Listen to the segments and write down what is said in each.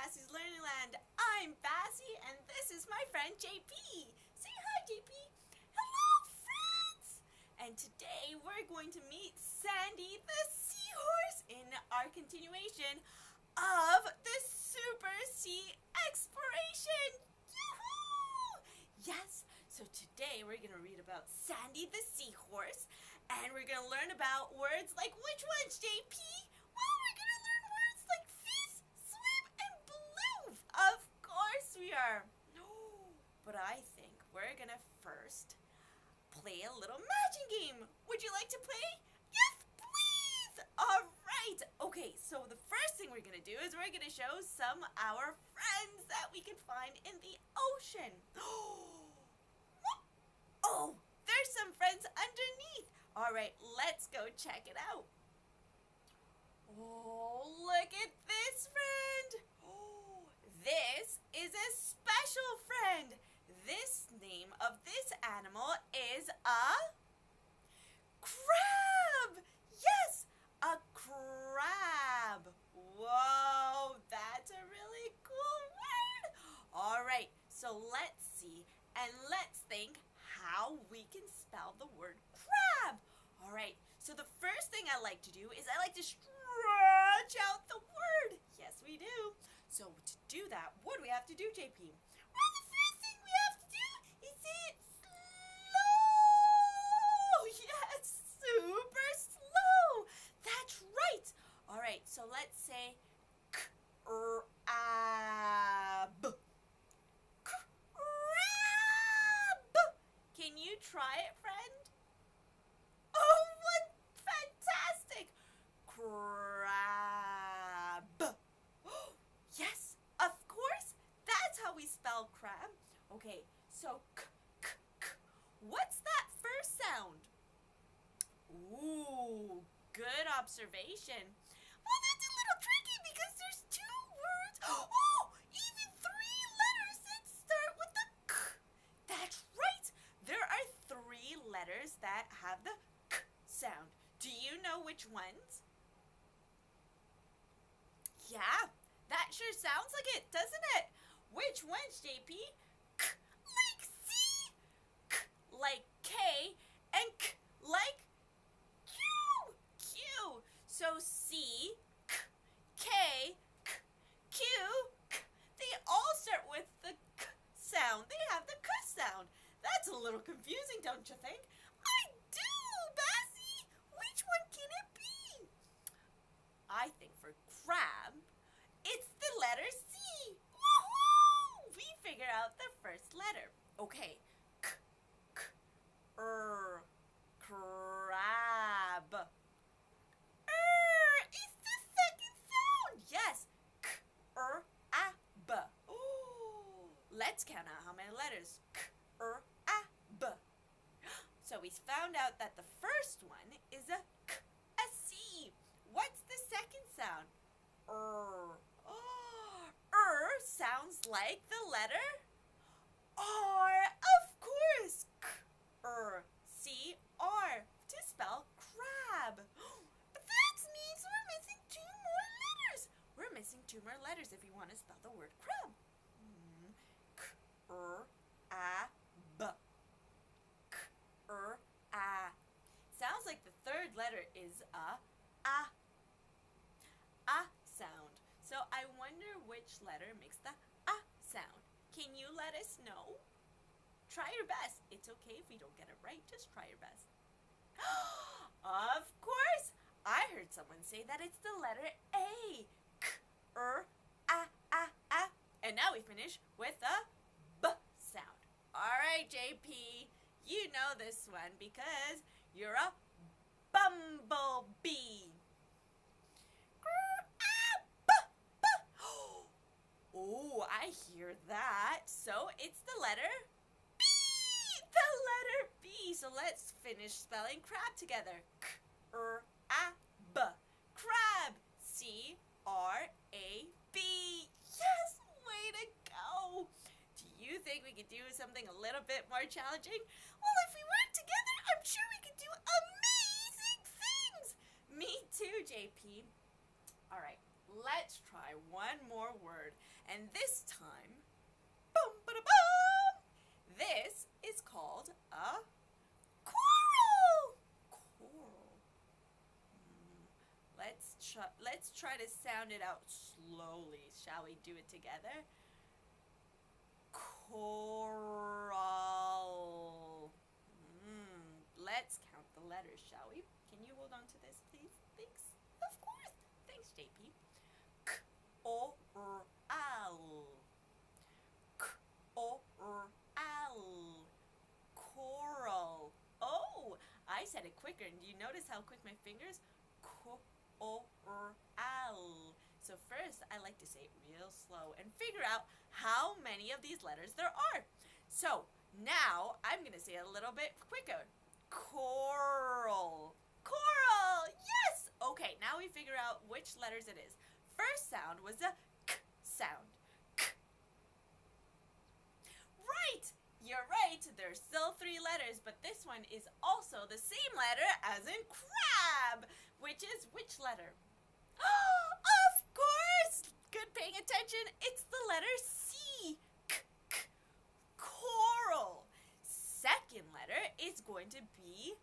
Baci's Learning Land. I'm Baci, and this is my friend JP. Say hi, JP. Hello, friends. And today we're going to meet Sandy the Seahorse in our continuation of the Super Sea Exploration. Yoo-hoo! Yes, so today we're going to read about Sandy the Seahorse, and we're going to learn about words like which ones, JP? Well, we're going to learn words like fish, swim, and blue. Of course we are. But I think we're going to first play a little matching game. Would you like to play? Yes, please. All right. Okay, so the first thing we're going to do is we're going to show some of our friends that we can find in the ocean. Oh, there's some friends underneath. All right, let's go check it out. Oh, look at this friend. Oh, this is a special friend. This name of this animal is a crab. Yes, a crab. Whoa, that's a really cool word. All right, so let's see and let's think how we can spell the word crab. All right, so the first thing I like to do is I like to stretch out the word. Yes, we do. So to do that, what do we have to do, JP? Well, the first thing we have to do is say it slow. Yes, super slow. That's right. All right, so let's say crab. Crab. Can you try it, friend? Oh, what fantastic! Crab. Yes, of course. That's how we spell crab. Okay, so what's that first sound? Ooh, good observation. Well, that's a little tricky because there's two words. Oh, even three letters that start with the k. That's right. There are three letters that have the k sound. Do you know which ones? Yeah, that sure sounds like it, doesn't it? Which ones, JP? K like C, K like K, and K like Q. Q. So C, K, K, K, Q, K. They all start with the K sound. They have the K sound. That's a little confusing, don't you think? I do, Baci. Which one can it be? I think for crab, it's the letter C. Woohoo! We figured out the first letter. Okay. K, K, crab. Is the second sound. Yes. K, B. Ooh. Let's count out how many letters. K, B. So we found out that the first one is a K, a C. What's the second sound? Sounds like the letter R. Of course. K, C, R. To spell crab. But that means we're missing two more letters. We're missing two more letters if you want to spell the word crab. K, B. Sounds like the third letter is a sound. So I wonder which letter makes the sound. Can you let us know? Try your best. It's okay if we don't get it right. Just try your best. Of course. I heard someone say that it's the letter A. K, And now we finish with a B sound. All right, JP. You know this one because you're a bumblebee. Oh, I hear that. So it's the letter B. The letter B. So let's finish spelling crab together. K, B. Crab. C-R-A-B. Yes, way to go. Do you think we could do something a little bit more challenging? Well, if we work together, I'm sure we could do amazing things. Me too, JP. All right, let's try one more word. And this time, boom, ba-da-boom, this is called a coral. Coral. Let's try to sound it out slowly. Shall we do it together? Coral. Let's count the letters, shall we? Can you hold on to this, please? Thanks. Of course. Thanks, JP. K-O-R-L. K-O-R-L. Coral. Oh, I said it quicker. And do you notice how quick my fingers? K-O-R-L. So first, I like to say it real slow and figure out how many of these letters there are. So now I'm going to say it a little bit quicker. Coral. Coral. Yes. Okay, now we figure out which letters it is. First sound was the K sound. K. Right. You're right. There's still 3 letters, but this one is also the same letter as in crab, which is which letter? Of course! Good paying attention. It's the letter C. K, k. Coral. Second letter is going to be,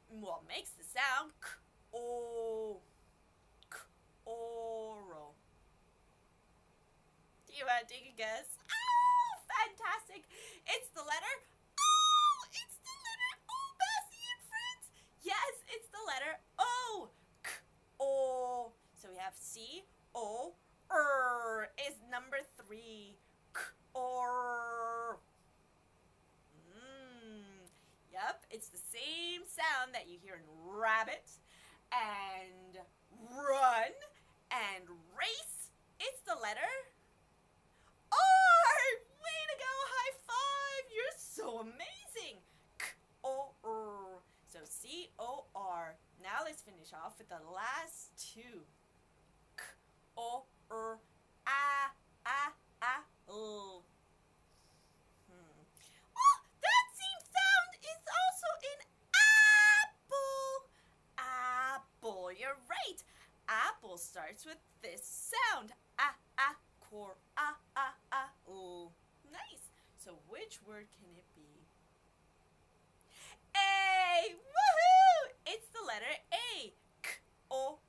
well, makes the sound K-O. K-oral. Do you want to take a guess? Oh, fantastic. It's the letter O. It's the letter O, Baci and friends. Yes, it's the letter O. K-O. So we have C-O-R is number 3. K-O-R. Yep, it's the same sound that you hear in rabbit and run and race. It's the letter R. Way to go, high five. You're so amazing. K-O-R. So C-O-R. Now let's finish off with the last 2. K-O-R. A-A-A-L. Well, that same sound is also in apple. Apple. You're right. Apple starts with this sound. A-A-Cor. A-A-A-L. Nice. So which word can it be? A. Woohoo! It's the letter A. K-O-R-A-A-A.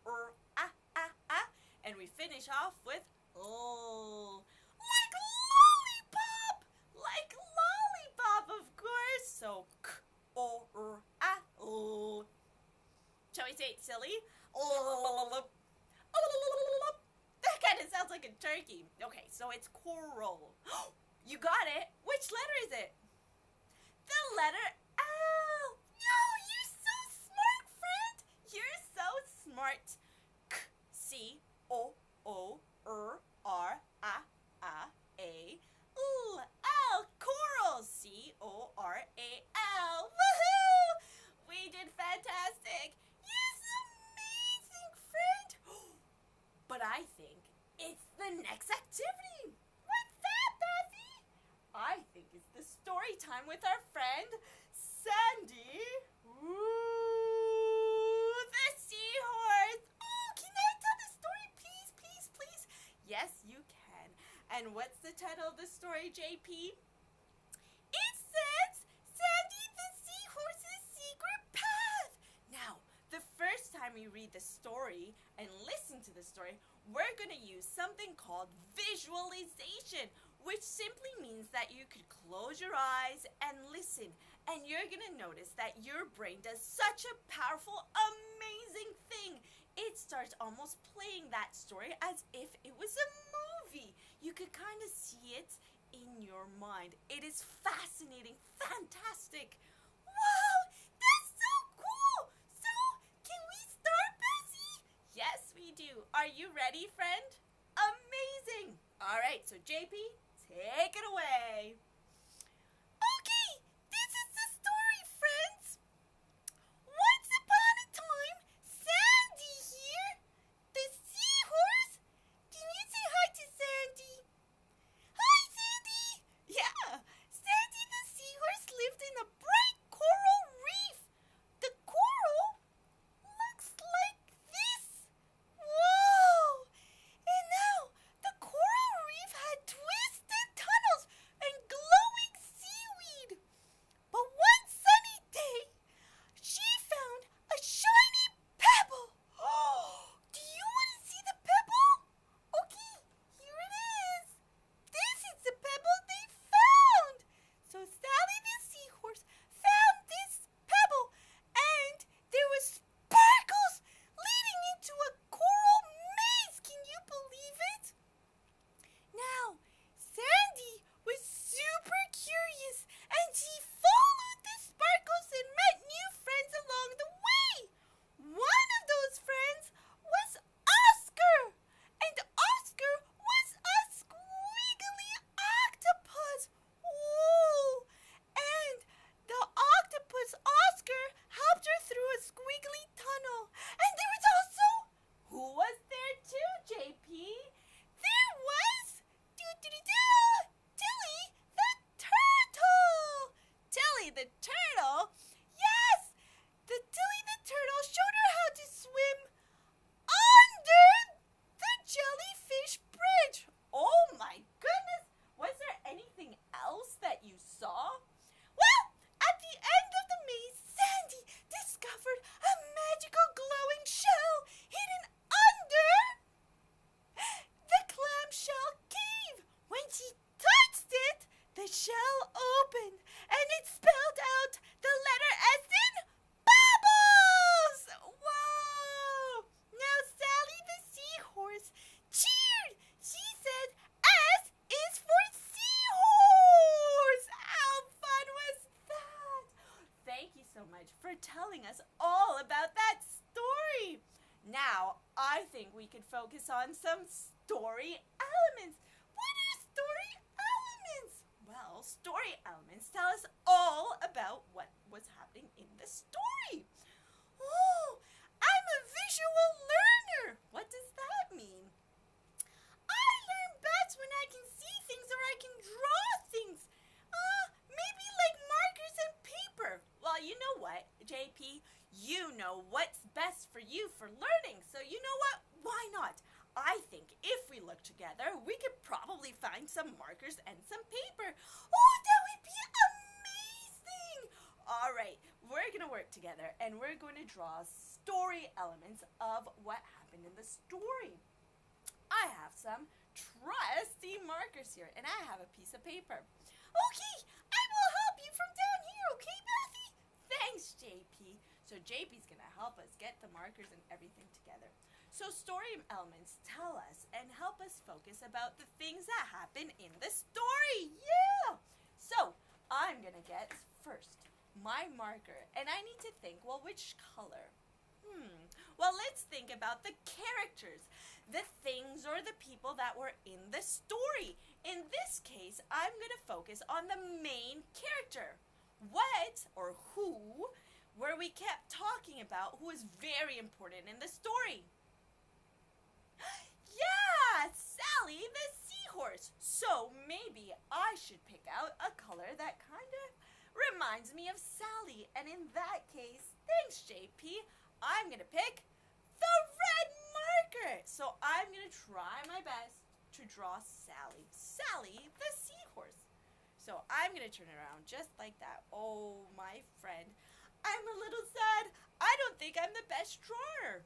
And we finish off with L. Like lollipop! Like lollipop, of course. So K-O-R-A-L. Shall we say it silly? That kind of sounds like a turkey. Okay, so it's coral. You got it. Which letter is it? The letter L. No, you're so smart, friend. You're so smart. C-O-O-R-R-A-A-L. L. Coral. C-O-R-A-L. Woohoo! We did fantastic. You're amazing, friend. But I think it's the next activity. What's that, Baci? I think it's the story time with our friend Sandy. Ooh, the seahorse. Oh, can I tell the story, please, please, please? Yes, you can. And what's the title of the story, JP? It says Sandy the Seahorse's Secret Path. Now, the first time we read the story and listen to the story, we're going to use something called visualization, which simply means that you could close your eyes and listen, and you're going to notice that your brain does such a powerful, amazing thing. It starts almost playing that story as if it was a movie. You could kind of see it in your mind. It is fascinating, fantastic. Wow, that's so cool. So, can we start, Baci? Yes, we do. Are you ready, friend? Amazing. All right, so JP, take it away. Okay, this is the story, friends. Once upon a time, Sandy here, the seahorse. Can you say hi to Sandy? Hi, Sandy. Yeah, Sandy the seahorse lived in a bright coral reef. The coral looks like this. Whoa! And now, the coral reef Now, I think we could focus on some story elements. What are story elements? Well, story elements tell us all about what was happening in the story. Oh, I'm a visual learner. What does that mean? I learn best when I can see things or I can draw things. Maybe like markers and paper. Well, you know what, JP? You know what's best for you for learning. So you know what? Why not? I think if we look together, we could probably find some markers and some paper. Oh, that would be amazing! All right, we're going to work together and we're going to draw story elements of what happened in the story. I have some trusty markers here, and I have a piece of paper. Okay, I will help you from down here, okay, Baci? Thanks, JP. So JP's going to help us get the markers and everything together. So story elements tell us and help us focus about the things that happen in the story. Yeah! So I'm going to get first my marker, and I need to think, well, which color? Well, let's think about the characters, the things or the people that were in the story. In this case, I'm going to focus on the main character. What or who were we kept talking about who is very important in the story? Yeah, Sally the Seahorse. So maybe I should pick out a color that kind of reminds me of Sally. And in that case, thanks, JP, I'm going to pick the red marker. So I'm going to try my best to draw Sally. Sally the Seahorse. So I'm going to turn it around just like that. Oh, my friend, I'm a little sad. I don't think I'm the best drawer.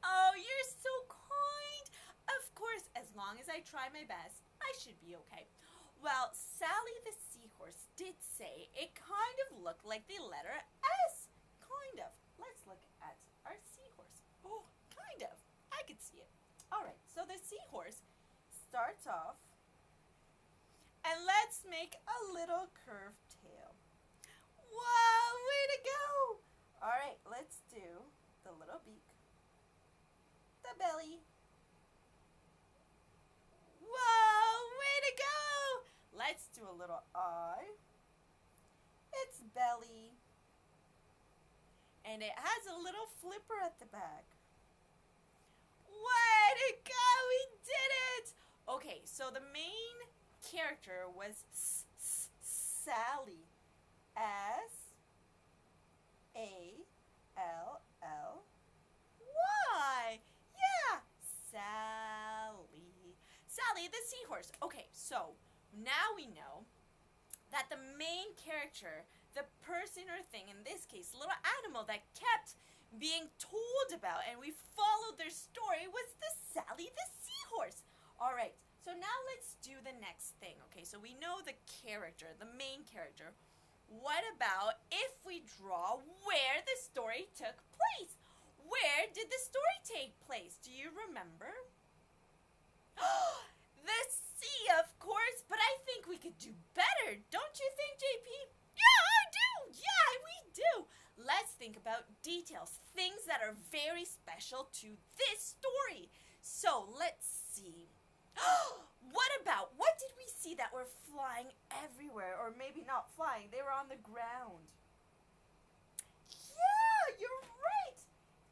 Oh, you're so kind. Of course, as long as I try my best, I should be okay. Well, Sally the Seahorse did say it kind of looked like the letter S. Kind of. Let's look at our seahorse. Oh, kind of. I could see it. All right, so the seahorse starts off, and let's make a little curved tail. Wow, way to go! All right, let's do the little beak, the belly. Whoa, way to go! Let's do a little eye, its belly, and it has a little flipper at the back. Way to go! We did it! Okay, so the main character was Sally. S-A-L-L-Y. Yeah, Sally. Sally the Seahorse. Okay, so now we know that the main character, the person or thing, in this case, little animal that kept being told about and we followed their story, was the Sally the Seahorse. All right, so now let's do the next thing. Okay, so we know the character, the main character. What about if we draw where the story took place? Where did the story take place? Do you remember? The sea, of course, but I think we could do better. Don't you think, JP? Yeah, I do. Yeah, we do. Let's think about details, things that are very special to this story. So let's see. What did we see that were flying everywhere? Or maybe not flying, they were on the ground. Yeah, you're right.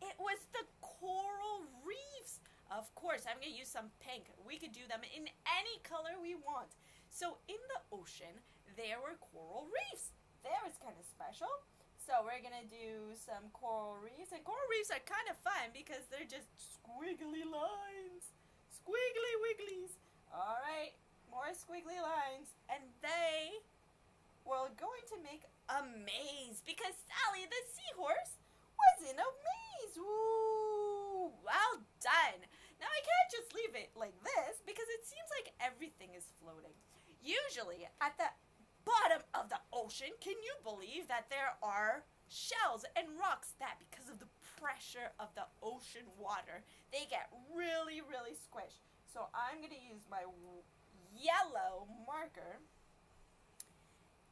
It was the coral reefs. Of course, I'm going to use some pink. We could do them in any color we want. So in the ocean, there were coral reefs. That was kind of special. So we're going to do some coral reefs. And coral reefs are kind of fun because they're just squiggly lines. Squiggly wigglies. All right, more squiggly lines. And they were going to make a maze because Sally the Seahorse was in a maze. Ooh, well done. Now I can't just leave it like this because it seems like everything is floating. Usually at the bottom of the ocean, can you believe that there are shells and rocks that because of the pressure of the ocean water, they get really, really squished. So I'm going to use my yellow marker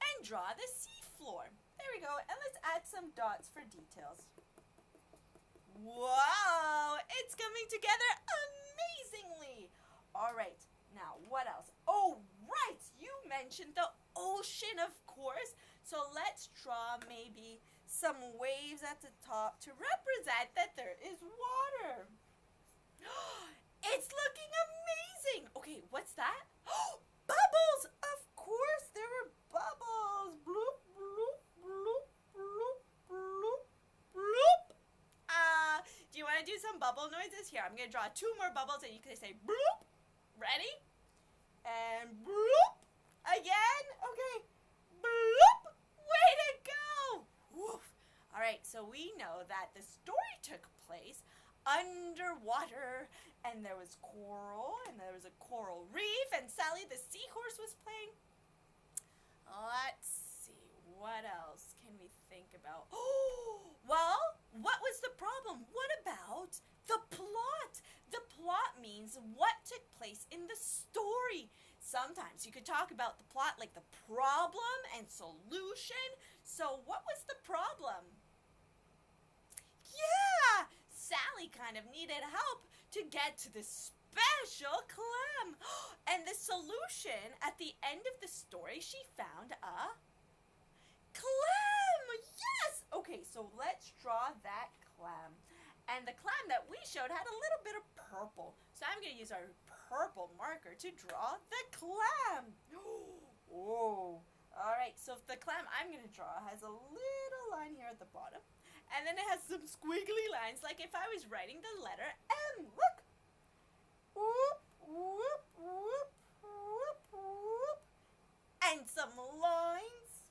and draw the sea floor. There we go. And let's add some dots for details. Whoa! mentioned the ocean, of course. So let's draw maybe some waves at the top to represent that there is water. It's looking amazing. Okay, what's that? Bubbles! Of course, there were bubbles. Bloop, bloop, bloop, bloop, bloop, bloop. Do you want to do some bubble noises? Here, I'm going to draw 2 more bubbles and you can say bloop. Ready? And bloop. Again. Okay. Bloop. Way to go. Woof. All right, so we know that the story took place underwater, and there was coral, and there was a coral reef, and Sally the Seahorse was playing. Let's see, what else can we think about? Oh, well, what was the problem? What about the plot? The plot means what took place in the story. Sometimes you could talk about the plot like the problem and solution. So what was the problem? Yeah! Sally kind of needed help to get to this special clam. And the solution, at the end of the story, she found a clam. Yes! Okay, so let's draw that clam. And the clam that we showed had a little bit of purple. So I'm going to use our purple marker to draw the clam. Oh, all right. So the clam I'm going to draw has a little line here at the bottom. And then it has some squiggly lines, like if I was writing the letter M. Look. Whoop, whoop, whoop, whoop, whoop. And some lines.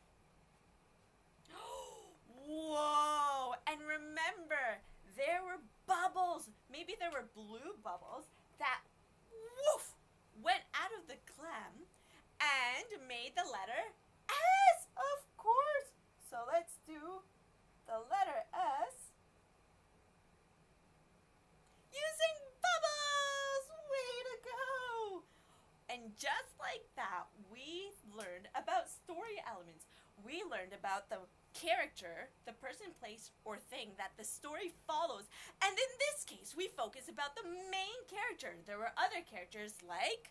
Whoa. And remember, there were bubbles. Maybe there were blue bubbles that, woof, went out of the clam and made the letter S, of course. So let's do the letter S using bubbles. Way to go. And just like that, we learned about story elements. We learned about the character, the person, place, or thing that the story follows. And in this case, we focus about the main character. There were other characters like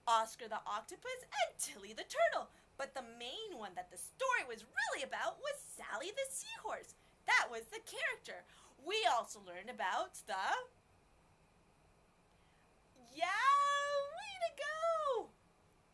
Oscar the octopus and Tilly the turtle. But the main one that the story was really about was Sally the Seahorse. That was the character. We also learned about the... Yeah, way to go!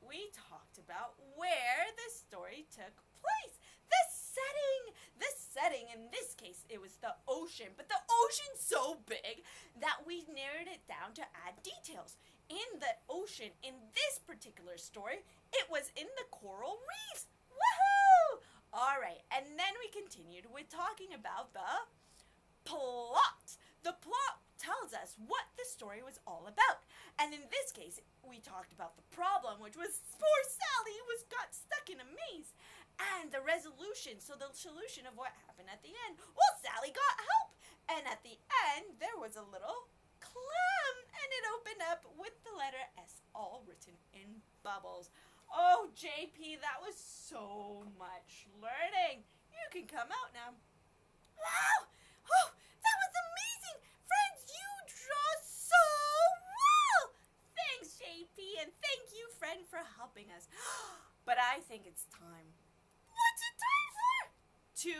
We talked about where the story took place. The setting! The setting, in this case, it was the ocean. But the ocean's so big that we narrowed it down to add details. In the ocean, in this particular story, it was in the coral reefs. Woohoo! All right, and then we continued with talking about the plot. The plot tells us what the story was all about. And in this case, we talked about the problem, which was poor Sally got stuck in a maze. And the resolution, so the solution of what happened at the end. Well, Sally got help. And at the end, there was a little clam. And it opened up with the letter S, all written in bubbles. Oh, JP, that was so much learning. You can come out now. Wow! Oh, that was amazing! Friends, you draw so well! Thanks, JP, and thank you, friend, for helping us. But I think it's time. What's it time for? To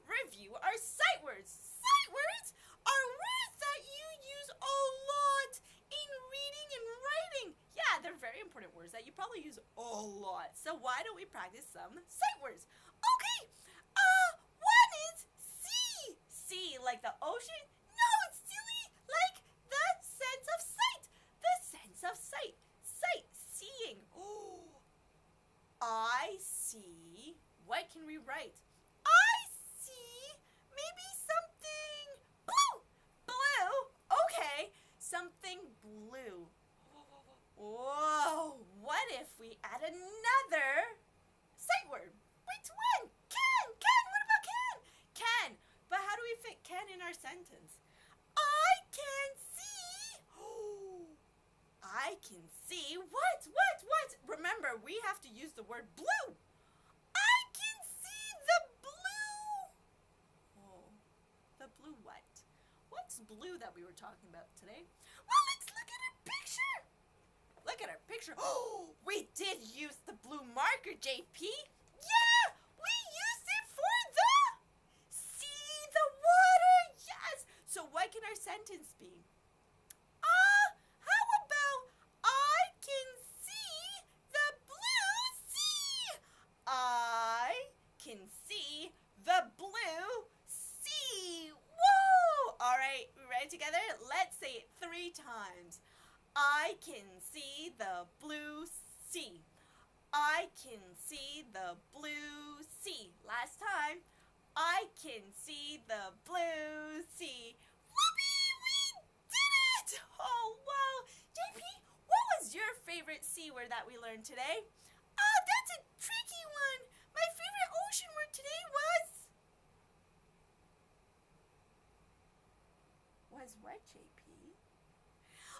review our sight words. Sight words are words that you use a lot in reading and writing. Yeah, they're very important words that you probably use a lot. So why don't we practice some sight words? Okay, one is sea. Sea, like the ocean? No, it's silly, like the sense of sight. The sense of sight. Sight, seeing. Oh, I see. What can we write? I see maybe something blue. Blue? Okay, something blue. Whoa, what if we add another sight word? Which one? Can, what about can? Can, but how do we fit can in our sentence? I can see. I can see what? Remember, we have to use the word blue. I can see the blue. Oh, the blue what? What's blue that we were talking about today? Well, let's look at a picture. look at our picture. Oh, we did use the blue marker, JP. Yeah, we used it for the see the water. Yes. So what can our sentence be? How about I can see the blue sea? I can see the blue sea. Whoa! All right, we ready together? Let's say it 3 times. I can see the blue sea. I can see the blue sea. Last time. I can see the blue sea. Whoopee! We did it! Oh, wow. JP, what was your favorite C word that we learned today? Oh, that's a tricky one. My favorite ocean word today was what, JP?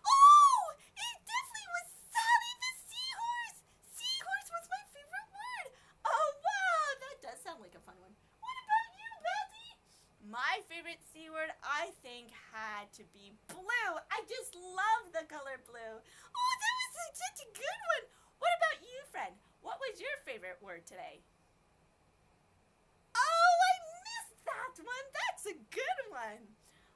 Oh, it definitely was Sally the Seahorse. Seahorse was my favorite word. Oh, wow, that does sound like a fun one. What about you, Baci? My favorite C word, I think, had to be blue. I just love the color blue. Oh, that was such a good one. What about you, friend? What was your favorite word today? Oh, I missed that one. That's a good one.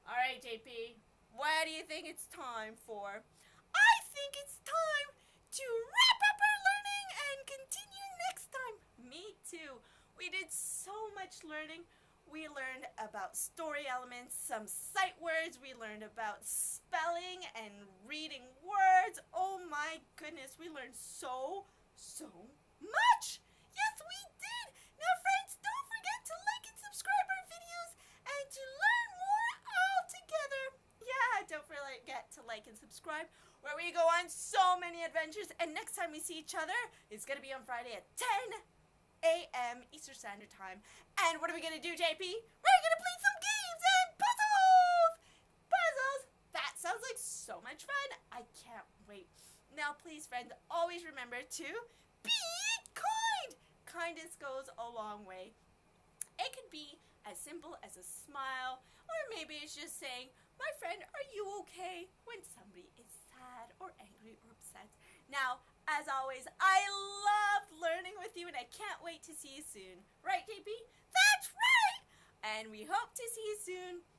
All right, JP, what do you think it's time for? I think it's time to wrap up our learning and continue next time. Me too. We did so much learning. We learned about story elements, some sight words. We learned about spelling and reading words. Oh my goodness, we learned so much. Yes, we did. Now, friends, don't forget to like and subscribe our videos and to learn more all together. Yeah, don't forget to like and subscribe, where we go on so many adventures. And next time we see each other, it's going to be on Friday at 10 a.m. Eastern Standard Time. And what are we going to do, JP? We're going to play some games and puzzles! Puzzles! That sounds like so much fun. I can't wait. Now, please, friends, always remember to be kind. Kindness goes a long way. It could be as simple as a smile, or maybe it's just saying, my friend, are you okay? When somebody is sad or angry or upset. Now, as always, I love learning with you, and I can't wait to see you soon. Right, JP? That's right! And we hope to see you soon.